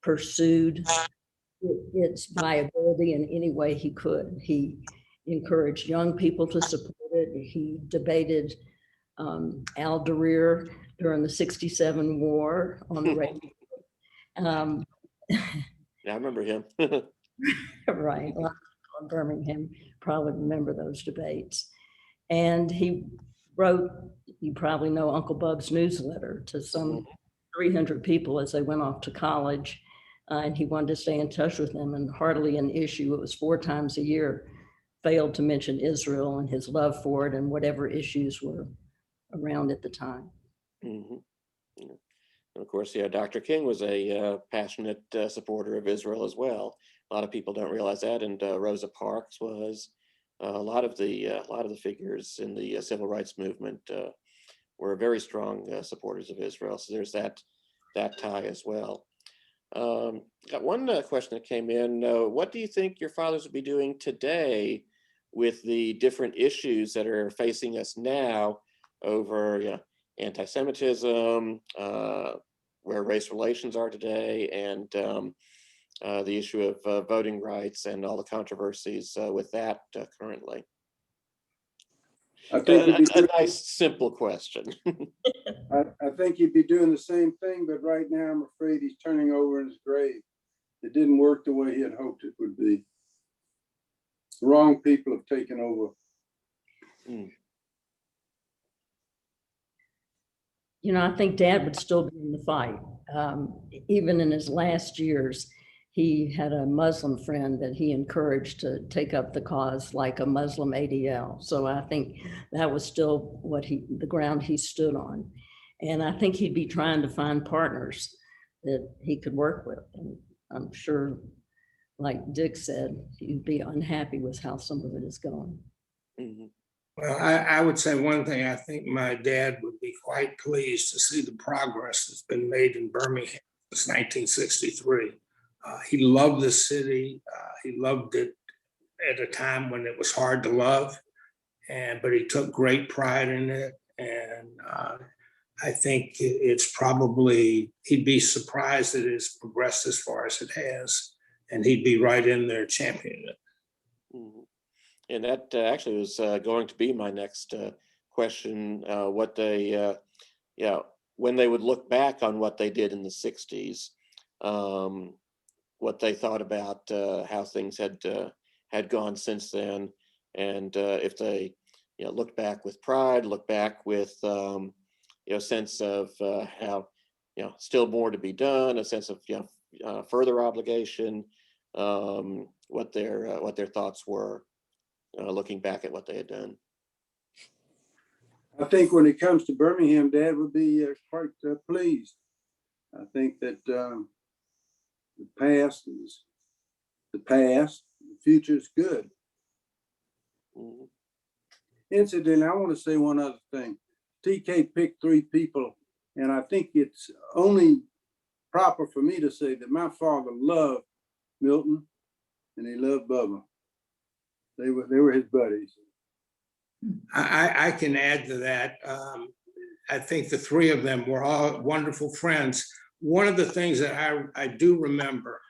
S4: pursued its viability in any way he could. He encouraged young people to support it. He debated Al Darir during the '67 war on the radio.
S2: Yeah, I remember him.
S4: Right, on Birmingham, probably remember those debates. And he wrote, you probably know Uncle Bub's newsletter to some 300 people as they went off to college. And he wanted to stay in touch with them, and hardly an issue, it was 4 times a year, failed to mention Israel and his love for it and whatever issues were around at the time.
S2: Mm-hmm. Yeah. And of course, yeah, Dr. King was a passionate supporter of Israel as well. A lot of people don't realize that, and Rosa Parks was. A lot of the figures in the civil rights movement were very strong supporters of Israel. So there's that tie as well. Got one question that came in. What do you think your fathers would be doing today with the different issues that are facing us now over anti-Semitism, where race relations are today, and the issue of voting rights and all the controversies with that currently?
S5: I think
S2: a nice, simple question.
S5: I think he'd be doing the same thing, but right now I'm afraid he's turning over in his grave. It didn't work the way he had hoped it would be. The wrong people have taken over.
S4: You know, I think Dad would still be in the fight. Even in his last years, he had a Muslim friend that he encouraged to take up the cause, like a Muslim ADL. So I think that was still the ground he stood on. And I think he'd be trying to find partners that he could work with. And I'm sure, like Dick said, he'd be unhappy with how some of it is going.
S2: Mm-hmm.
S6: Well, I would say one thing. I think my dad would be quite pleased to see the progress that's been made in Birmingham since 1963. He loved the city. He loved it at a time when it was hard to love, but he took great pride in it. And I think it's probably, he'd be surprised that it's progressed as far as it has, and he'd be right in there championing it.
S2: Mm-hmm. And that actually was going to be my next question, what they, when they would look back on what they did in the 60s, what they thought about how things had gone since then, and if they look back with pride, look back with sense of how still more to be done, a sense of further obligation, what their thoughts were looking back at what they had done.
S5: I think when it comes to Birmingham, Dad would be quite pleased. I think that the past is the past, the future is good. Mm-hmm. Incidentally, I want to say one other thing. TK picked 3 people, and I think it's only proper for me to say that my father loved Milton and he loved Bubba. They were his buddies.
S6: I can add to that. I think the 3 of them were all wonderful friends. One of the things that I do remember,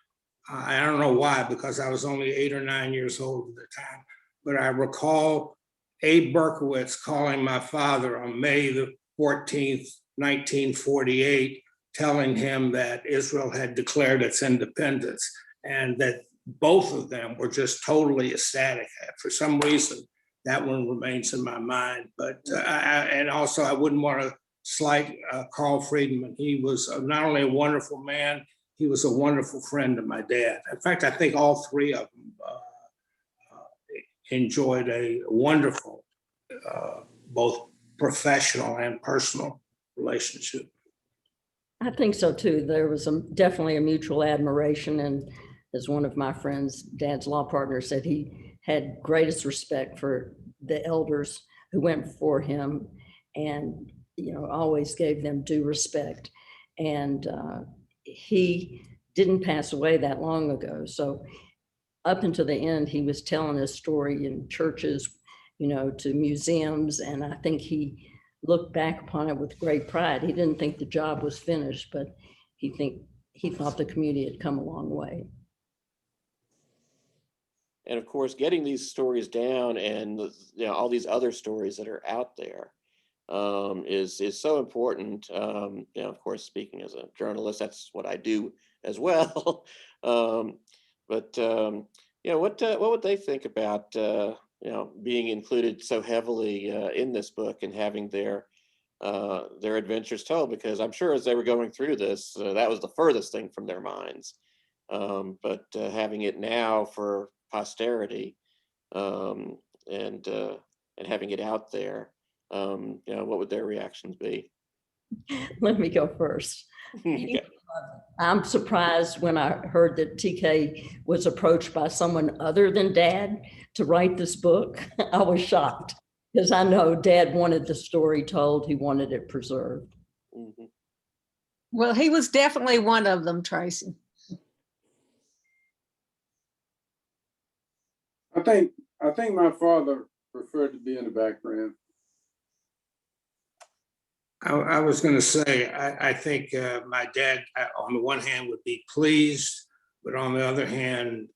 S6: I don't know why, because I was only 8 or 9 years old at the time, but I recall Abe Berkowitz calling my father on May the 14th, 1948, telling him that Israel had declared its independence and that both of them were just totally ecstatic. For some reason, that one remains in my mind. But and also, I wouldn't want to slight Karl Friedman. He was not only a wonderful man, he was a wonderful friend of my dad. In fact, I think all three of them enjoyed a wonderful, both professional and personal relationship.
S4: I think so too. There was definitely a mutual admiration, and as one of my friends, Dad's law partner, said, he had greatest respect for the elders who went before him, and always gave them due respect. And he didn't pass away that long ago, so up until the end, he was telling his story in churches, to museums, and I think he looked back upon it with great pride. He didn't think the job was finished, but he thought the community had come a long way.
S2: And of course, getting these stories down and all these other stories that are out there is so important. Of course, speaking as a journalist, that's what I do as well. But what would they think about being included so heavily in this book and having their adventures told? Because I'm sure as they were going through this, that was the furthest thing from their minds. But having it now for posterity and having it out there, what would their reactions be?
S4: Let me go first.
S2: Okay.
S4: I'm surprised when I heard that TK was approached by someone other than Dad to write this book. I was shocked because I know Dad wanted the story told. He wanted it preserved.
S2: Mm-hmm.
S3: Well, he was definitely one of them, Tracy.
S5: I think my father preferred to be in the background.
S6: I was going to say, I think my dad, on the one hand, would be pleased, but on the other hand,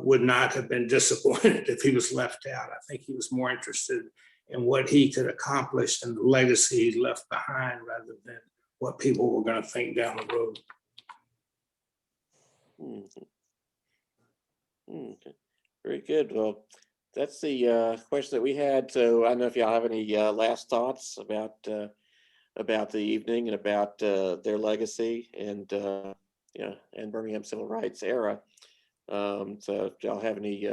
S6: would not have been disappointed if he was left out. I think he was more interested in what he could accomplish and the legacy he left behind rather than what people were going to think down the road.
S2: Mm-hmm. Okay. Very good. Well, that's the question that we had. So I don't know if y'all have any last thoughts about the evening and about their legacy and and Birmingham civil rights era. So if y'all have any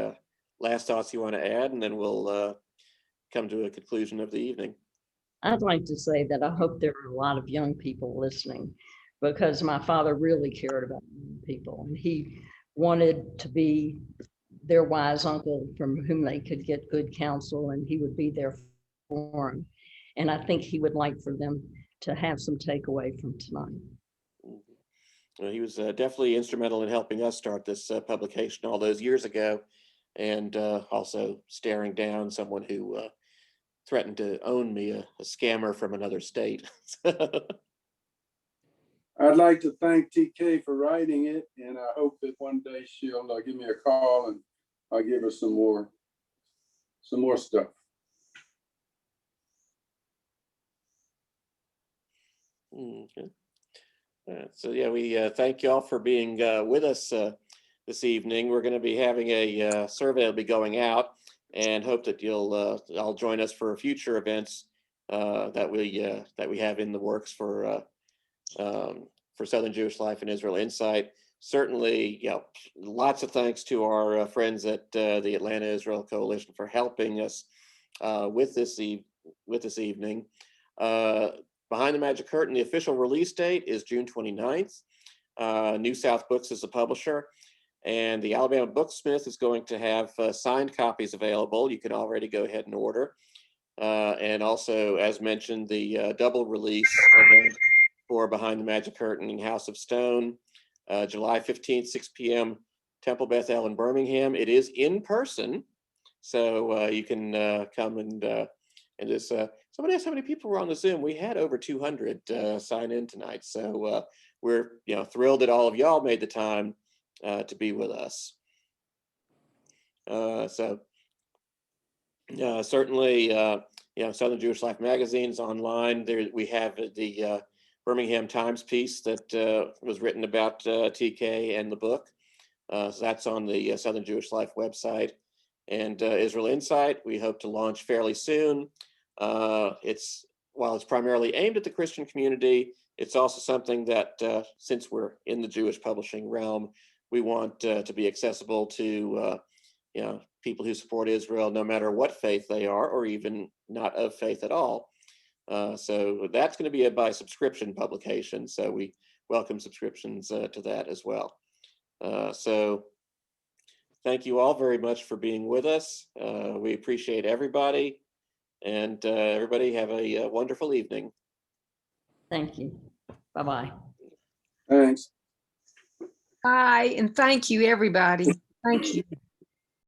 S2: last thoughts you want to add, and then we'll come to a conclusion of the evening.
S4: I'd like to say that I hope there are a lot of young people listening, because my father really cared about young people, and he wanted to be their wise uncle from whom they could get good counsel, and he would be there for them. And I think he would like for them to have some takeaway from tonight.
S2: Well, he was definitely instrumental in helping us start this publication all those years ago, and also staring down someone who threatened to own me, a scammer from another state.
S5: I'd like to thank TK for writing it, and I hope that one day she'll give me a call and I'll give her some more stuff.
S2: Okay. So yeah, we thank y'all for being with us this evening. We're going to be having a survey that'll be going out, and hope that you'll all join us for future events that we have in the works for Southern Jewish Life and Israel Insight. Certainly, lots of thanks to our friends at the Atlanta Israel Coalition for helping us with this evening. Behind the Magic Curtain, the official release date is June 29th. New South Books is the publisher, and the Alabama Booksmith is going to have signed copies available. You can already go ahead and order. And also, as mentioned, the double release event for Behind the Magic Curtain in House of Stone, July 15th, 6 p.m., Temple Beth El in Birmingham. It is in person, so you can come and just, somebody asked how many people were on the Zoom. We had over 200 sign in tonight. So we're thrilled that all of y'all made the time to be with us. Certainly, Southern Jewish Life magazine's online. There we have the Birmingham Times piece that was written about TK and the book. So that's on the Southern Jewish Life website. And Israel Insight, we hope to launch fairly soon. While it's primarily aimed at the Christian community, it's also something that, since we're in the Jewish publishing realm, we want to be accessible to people who support Israel, no matter what faith they are, or even not of faith at all. So that's going to be a by subscription publication. So we welcome subscriptions to that as well. So thank you all very much for being with us. We appreciate everybody, and everybody have a wonderful evening.
S4: Thank you. Bye-bye.
S5: Thanks.
S3: Bye, and thank you, everybody. Thank you.